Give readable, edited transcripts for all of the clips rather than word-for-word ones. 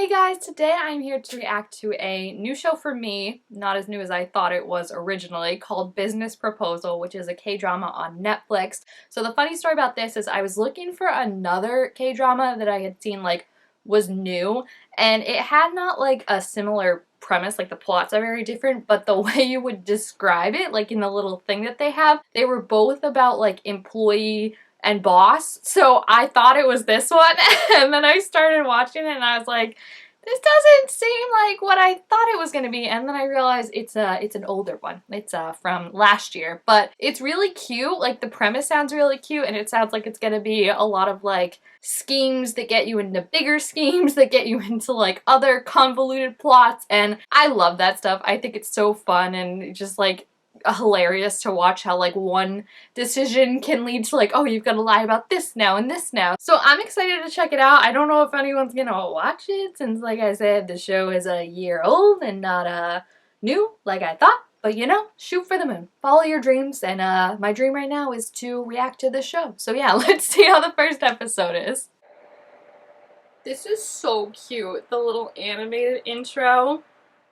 Hey guys, today I'm here to react to a new show for me, not as new as I thought it was originally, called Business Proposal, which is a K-drama on Netflix. So the funny story about this is I was looking for another K-drama that I had seen was new, and it had not a similar premise, the plots are very different, but the way you would describe it, in the little thing that they have, they were both about employee and boss, so I thought it was this one, and then I started watching it and I was like, this doesn't seem like what I thought it was gonna be, and then I realized it's an older one. It's from last year, but it's really cute. The premise sounds really cute, and it sounds like it's gonna be a lot of schemes that get you into bigger schemes that get you into other convoluted plots, and I love that stuff. I think it's so fun and just hilarious to watch how one decision can lead to oh, you've got to lie about this now and this now. So I'm excited to check it out. I don't know if anyone's gonna watch it since like I said the show is a year old and not new like I thought, but you know, shoot for the moon, follow your dreams, and my dream right now is to react to this show. So yeah, let's see how the first episode is. This is so cute, the little animated intro.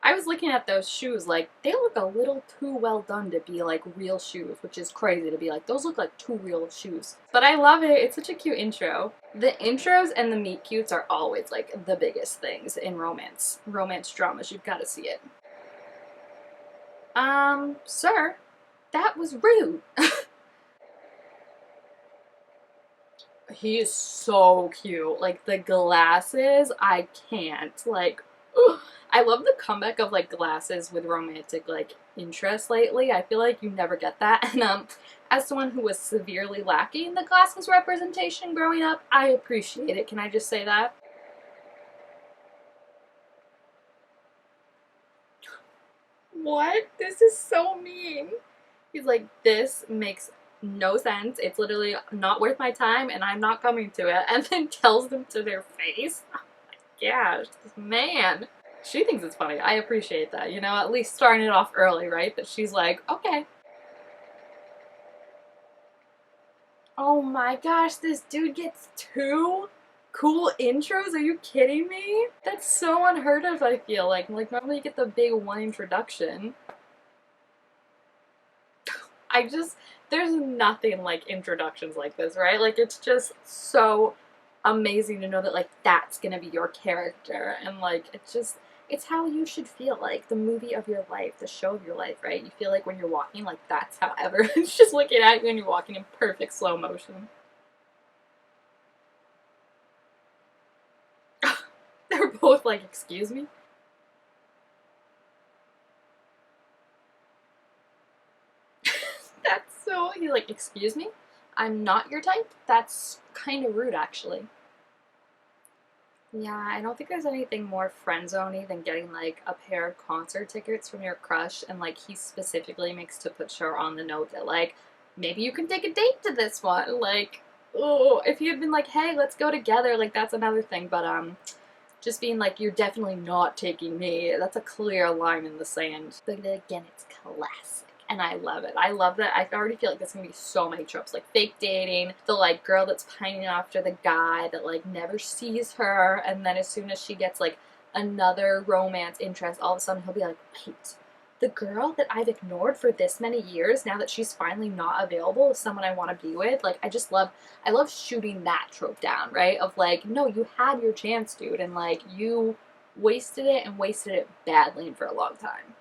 I was looking at those shoes, they look a little too well done to be, real shoes, which is crazy to be those look like too real shoes. But I love it. It's such a cute intro. The intros and the meet cutes are always, the biggest things in romance. Romance dramas, you've got to see it. Sir, that was rude. He is so cute. The glasses, I can't. Ugh. I love the comeback of glasses with romantic interest lately. I feel like you never get that. And as someone who was severely lacking the glasses representation growing up, I appreciate it. Can I just say that? What? This is so mean. He's like, this makes no sense. It's literally not worth my time and I'm not coming to it. And then tells them to their face. Oh my gosh, this man. She thinks it's funny. I appreciate that. You know, at least starting it off early, right? That she's like, okay. Oh my gosh, this dude gets 2 cool intros? Are you kidding me? That's so unheard of, I feel like. Normally you get the big one introduction. There's nothing like introductions like this, right? It's just so amazing to know that, that's gonna be your character, and, it's how you should feel, the movie of your life, the show of your life, right? You feel when you're walking, that's how everyone's just looking at you and you're walking in perfect slow motion. They're both excuse me? That's so, he's like, excuse me? I'm not your type? That's kind of rude, actually. Yeah, I don't think there's anything more friend-zoney than getting a pair of concert tickets from your crush, and he specifically makes to put her on the note that maybe you can take a date to this one. Oh, if he had been hey, let's go together, that's another thing, but just being you're definitely not taking me, that's a clear line in the sand. But again, it's classic. And I love it. I love that. I already feel there's gonna be so many tropes, fake dating, the girl that's pining after the guy that never sees her, and then as soon as she gets another romance interest, all of a sudden he'll be wait, the girl that I've ignored for this many years, now that she's finally not available, is someone I want to be with. I love shooting that trope down, right? Of no, you had your chance, dude, and you wasted it, and wasted it badly and for a long time.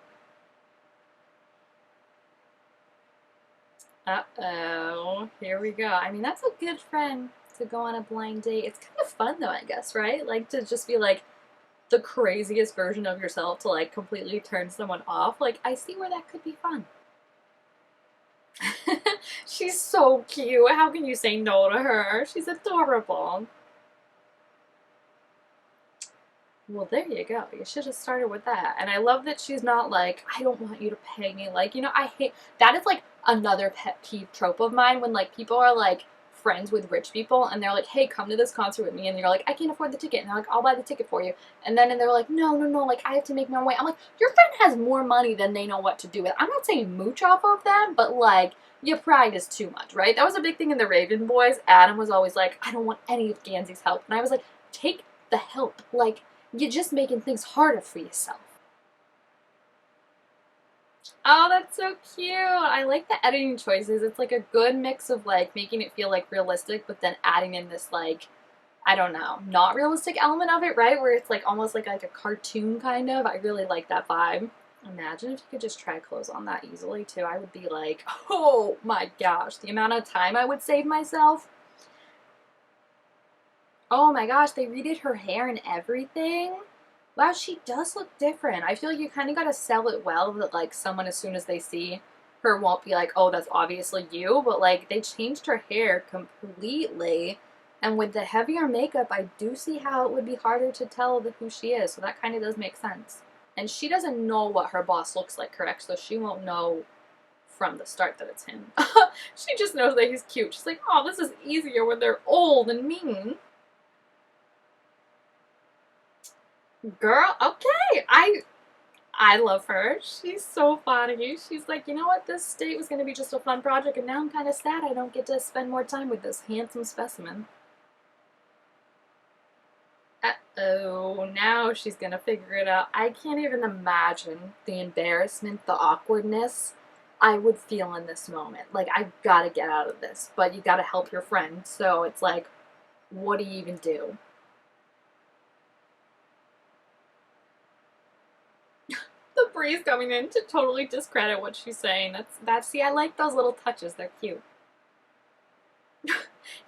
Uh-oh, here we go. I mean, that's a good friend to go on a blind date. It's kind of fun though, I guess, right? To just be the craziest version of yourself to completely turn someone off. I see where that could be fun. She's so cute. How can you say no to her? She's adorable. Well, there you go. You should have started with that. And I love that she's not I don't want you to pay me. You know, I hate, that is another pet peeve trope of mine when people are friends with rich people and they're hey, come to this concert with me, and you're I can't afford the ticket, and they're I'll buy the ticket for you, and they're no, I have to make my own way. I'm your friend has more money than they know what to do with. I'm not saying mooch off of them, but your pride is too much, right? That was a big thing in the Raven Boys. Adam was always I don't want any of Gansey's help, and I was take the help. You're just making things harder for yourself. Oh, that's so cute. I like the editing choices. It's like a good mix of like making it feel like realistic, but then adding in this like, I don't know, not realistic element of it, right? Where it's like almost like a cartoon kind of. I really like that vibe. Imagine if you could just try clothes on that easily too. I would be like, oh my gosh, the amount of time I would save myself. Oh my gosh, they redid her hair and everything. Wow, she does look different. I feel like you kind of got to sell it well that like someone as soon as they see her won't be like, oh, that's obviously you. But like they changed her hair completely. And with the heavier makeup, I do see how it would be harder to tell who she is. So that kind of does make sense. And she doesn't know what her boss looks like, correct? So she won't know from the start that it's him. She just knows that he's cute. She's like, oh, this is easier when they're old and mean. Girl, okay. I love her. She's so funny. She's like, you know what? This date was going to be just a fun project, and now I'm kind of sad I don't get to spend more time with this handsome specimen. Uh-oh, now she's going to figure it out. I can't even imagine the embarrassment, the awkwardness I would feel in this moment. Like, I've got to get out of this, but you got to help your friend. So it's like, what do you even do? The breeze coming in to totally discredit what she's saying. See, I like those little touches. They're cute.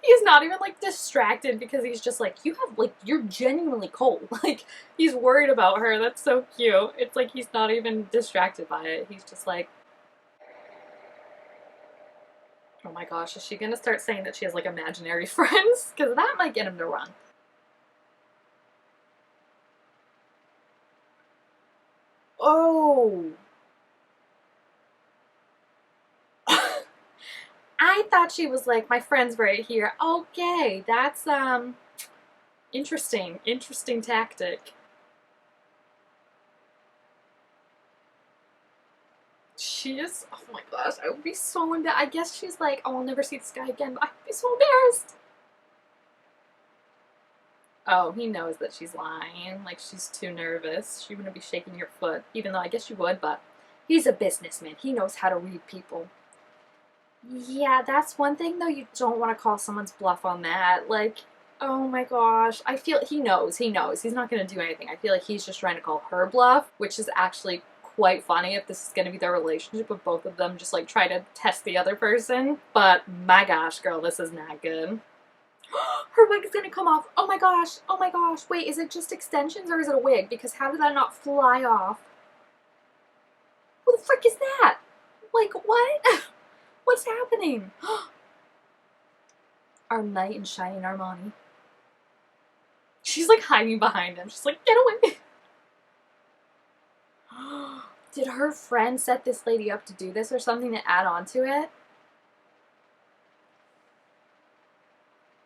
He's not even like distracted because he's just like, you have like, you're genuinely cold. Like, he's worried about her. That's so cute. It's like he's not even distracted by it. He's just like, oh my gosh, is she gonna start saying that she has like imaginary friends? Because that might get him to run. Oh. I thought she was like, my friend's right here. Okay, that's interesting. Interesting tactic. She is, oh my gosh, I would be so embarrassed. I guess she's like, oh, I'll never see this guy again, but I'd be so embarrassed. Oh, he knows that she's lying. Like, she's too nervous. She wouldn't be shaking your foot, even though I guess you would, but he's a businessman. He knows how to read people. Yeah, that's one thing, though. You don't want to call someone's bluff on that. Like, oh my gosh. I feel he knows. He knows. He's not going to do anything. I feel like he's just trying to call her bluff, which is actually quite funny if this is going to be their relationship, if both of them just like try to test the other person. But my gosh, girl, this is not good. Her wig is going to come off. Oh my gosh. Oh my gosh. Wait, is it just extensions or is it a wig? Because how did that not fly off? Who the frick is that? Like, what? What's happening? Our knight in shining Armani. She's like hiding behind him. She's like, get away. Did her friend set this lady up to do this or something to add on to it?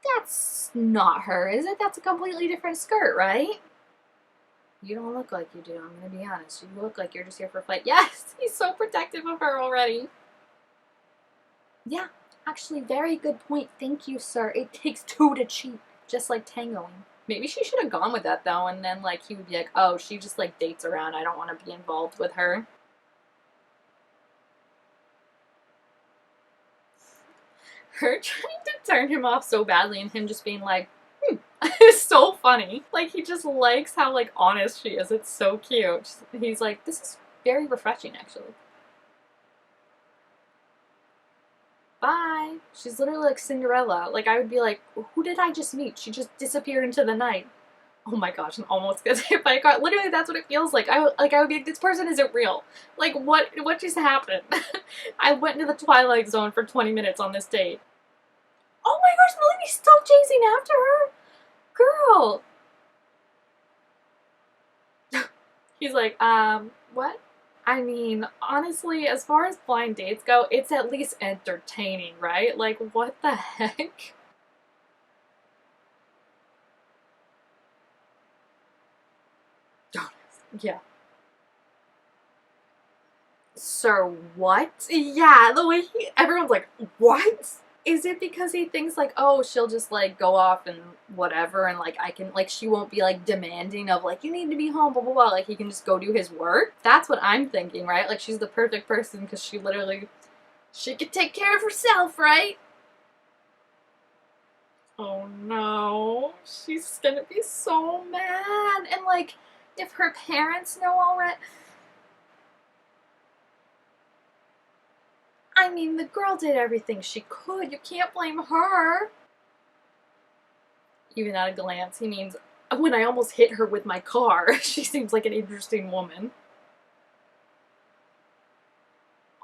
That's not her, is it? That's a completely different skirt, right? You don't look like you do, I'm gonna be honest. You look like you're just here for a fight. Yes! He's so protective of her already. Yeah, actually, very good point. Thank you, sir. It takes two to cheat, just like tangoing. Maybe she should have gone with that, though, and then, like, he would be like, oh, she just, like, dates around. I don't want to be involved with her. Her trying to turn him off so badly and him just being like, it's so funny. Like, he just likes how, like, honest she is. It's so cute. He's like, this is very refreshing, actually. Bye. She's literally like Cinderella. Like, I would be like, who did I just meet? She just disappeared into the night. Oh my gosh, I'm almost gonna hit by a car. Literally, that's what it feels like. I would be like, this person isn't real. Like, what just happened? I went into the Twilight Zone for 20 minutes on this date. Oh my gosh, the lady's still chasing after her? Girl. He's like, what? I mean, honestly, as far as blind dates go, it's at least entertaining, right? Like, what the heck? Yeah. Sir, what? Yeah, the way everyone's like, what? Is it because he thinks like, oh, she'll just like go off and whatever, and like I can, like, she won't be like demanding of like, you need to be home, blah blah blah, like he can just go do his work? That's what I'm thinking, right? Like she's the perfect person because she literally, she could take care of herself, right? Oh no, she's gonna be so mad. And like, if her parents know already, I mean, the girl did everything she could. You can't blame her. Even at a glance, he means when I almost hit her with my car. She seems like an interesting woman.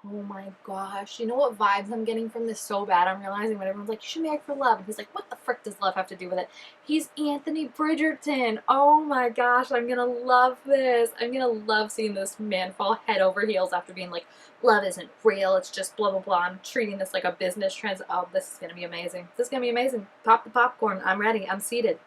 Oh my gosh. You know what vibes I'm getting from this so bad? I'm realizing when everyone's like, you should marry for love. And he's like, what the frick does love have to do with it? He's Anthony Bridgerton. Oh my gosh. I'm gonna love this. I'm gonna love seeing this man fall head over heels after being like, love isn't real. It's just blah, blah, blah. I'm treating this like a business trans. Oh, this is gonna be amazing. This is gonna be amazing. Pop the popcorn. I'm ready. I'm seated.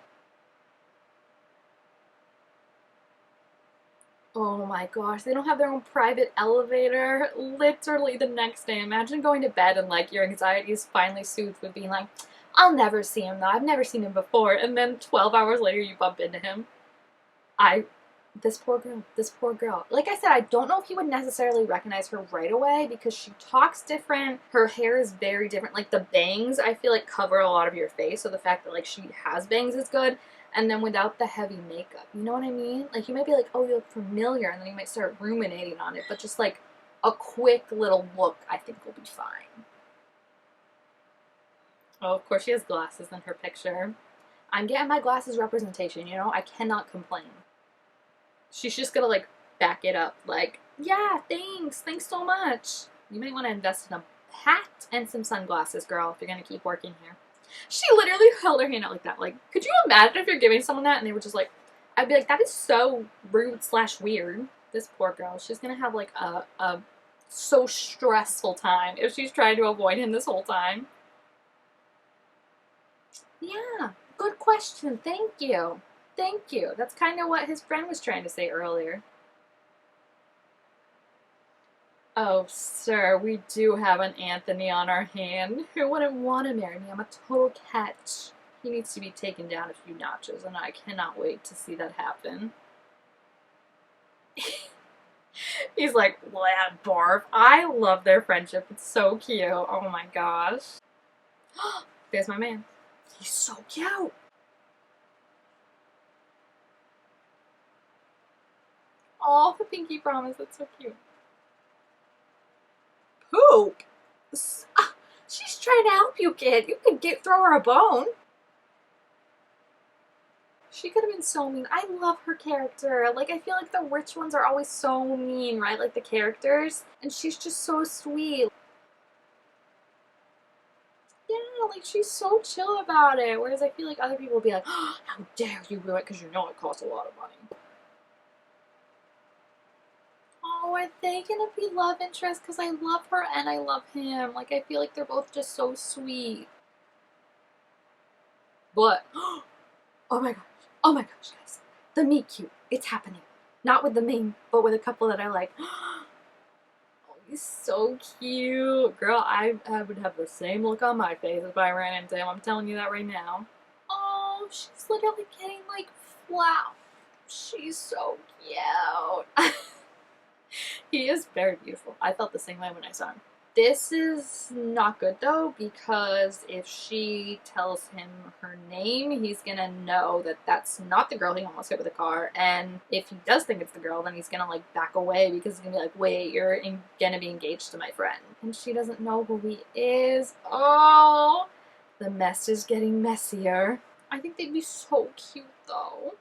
Oh my gosh, they don't have their own private elevator. Literally the next day. Imagine going to bed and like your anxiety is finally soothed with being like, I'll never see him though. I've never seen him before. And then 12 hours later you bump into him. This poor girl, this poor girl. Like I said, I don't know if he would necessarily recognize her right away because she talks different. Her hair is very different. Like the bangs, I feel like cover a lot of your face. So the fact that like she has bangs is good. And then without the heavy makeup, you know what I mean? Like you might be like, oh, you look familiar. And then you might start ruminating on it. But just like a quick little look, I think will be fine. Oh, of course she has glasses in her picture. I'm getting my glasses representation, you know? I cannot complain. She's just gonna like back it up, like, yeah, thanks so much. You might want to invest in a hat and some sunglasses, girl, if you're gonna keep working here. She literally held her hand out like that. Like, could you imagine if you're giving someone that and they were just like, I'd be like, that is so rude / weird. This poor girl, she's gonna have like a so stressful time if she's trying to avoid him this whole time. Yeah, good question. Thank you. Thank you. That's kind of what his friend was trying to say earlier. Oh, sir, we do have an Anthony on our hand. Who wouldn't want to marry me? I'm a total catch. He needs to be taken down a few notches, and I cannot wait to see that happen. He's like, lad barf. I love their friendship. It's so cute. Oh my gosh. There's my man. He's so cute. Oh, the pinky promise. That's so cute. Poop? She's trying to help you, kid. You could throw her a bone. She could have been so mean. I love her character. Like, I feel like the rich ones are always so mean, right? Like, the characters. And she's just so sweet. Yeah, like, she's so chill about it. Whereas I feel like other people will be like, oh, how dare you do it? Because you know it costs a lot of money. Oh, are they gonna be love interests? Because I love her and I love him. Like, I feel like they're both just so sweet. But, oh my gosh. Oh my gosh, guys. The meet cute. It's happening. Not with the main, but with a couple that I like. Oh, he's so cute. Girl, I would have the same look on my face if I ran into him. I'm telling you that right now. Oh, she's literally getting like flat. She's so cute. He is very beautiful. I felt the same way when I saw him. This is not good though, because if she tells him her name, he's gonna know that that's not the girl he almost hit with a car. And if he does think it's the girl, then he's gonna like back away because he's gonna be like, wait, you're gonna be engaged to my friend. And she doesn't know who he is. Oh, the mess is getting messier. I think they'd be so cute though.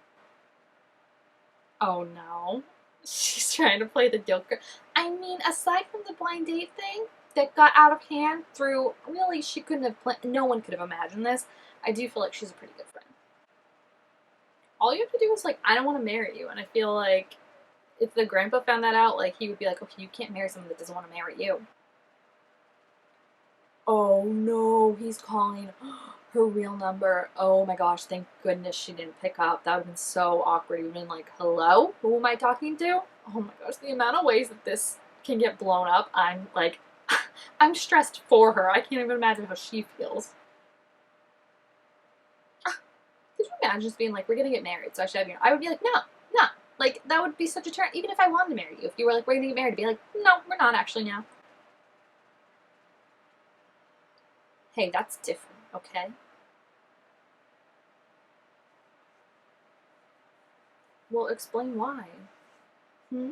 Oh no. She's trying to play the guilt girl. I mean, aside from the blind date thing that got out of hand through, really, she couldn't have, no one could have imagined this. I do feel like she's a pretty good friend. All you have to do is, like, I don't want to marry you. And I feel like if the grandpa found that out, like, he would be like, okay, you can't marry someone that doesn't want to marry you. Oh no, he's calling her real number. Oh my gosh, thank goodness she didn't pick up. That would have been so awkward. You've been like, hello? Who am I talking to? Oh my gosh, the amount of ways that this can get blown up, I'm like, I'm stressed for her. I can't even imagine how she feels. Could you imagine just being like, we're gonna get married, so I should have you? I would be like, no, no. Like, that would be such a turn. Even if I wanted to marry you, if you were like, we're gonna get married, I'd be like, no, we're not actually now. Hey, that's different, okay? Well, explain why. Hmm?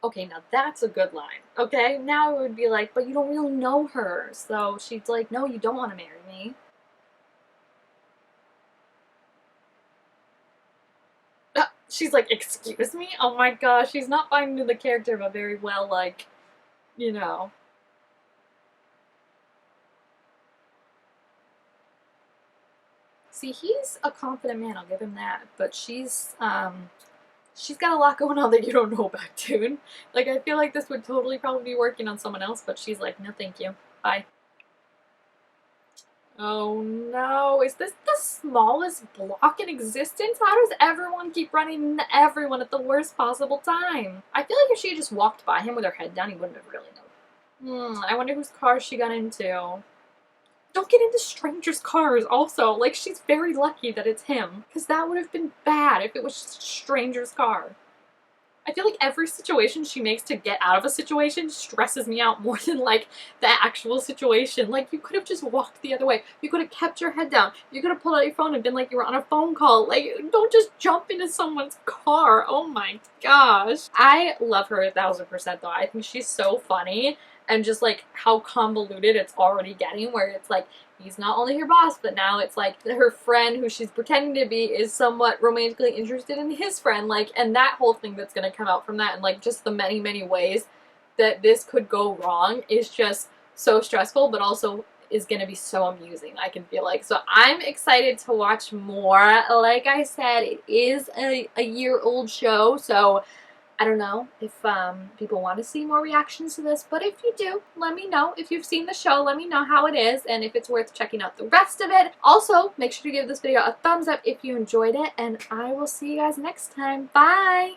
Okay, now that's a good line. Okay, now it would be like, but you don't really know her. So she's like, no, you don't want to marry me. She's like, excuse me? Oh my gosh, she's not finding the character, but very well, like, you know. See, he's a confident man, I'll give him that. But she's got a lot going on that you don't know about, dude. Like, I feel like this would totally probably be working on someone else, but she's like, no thank you. Bye. Oh no, is this the smallest block in existence? How does everyone keep running into everyone at the worst possible time? I feel like if she had just walked by him with her head down, he wouldn't have really known. I wonder whose car she got into. Don't get into strangers' cars also. Like, she's very lucky that it's him. Because that would have been bad if it was just a stranger's car. I feel like every situation she makes to get out of a situation stresses me out more than, like, the actual situation. Like, you could have just walked the other way. You could have kept your head down. You could have pulled out your phone and been like you were on a phone call. Like, don't just jump into someone's car. Oh my gosh. I love her 1000% though. I think she's so funny. And just, like, how convoluted it's already getting, where it's like, he's not only her boss, but now it's like her friend who she's pretending to be is somewhat romantically interested in his friend, like, and that whole thing that's gonna come out from that, and like just the many, many ways that this could go wrong is just so stressful, but also is gonna be so amusing, I can feel like. So I'm excited to watch more. Like I said, it is a year-old show, so I don't know if people want to see more reactions to this, but if you do, let me know. If you've seen the show, let me know how it is and if it's worth checking out the rest of it. Also, make sure to give this video a thumbs up if you enjoyed it, and I will see you guys next time. Bye!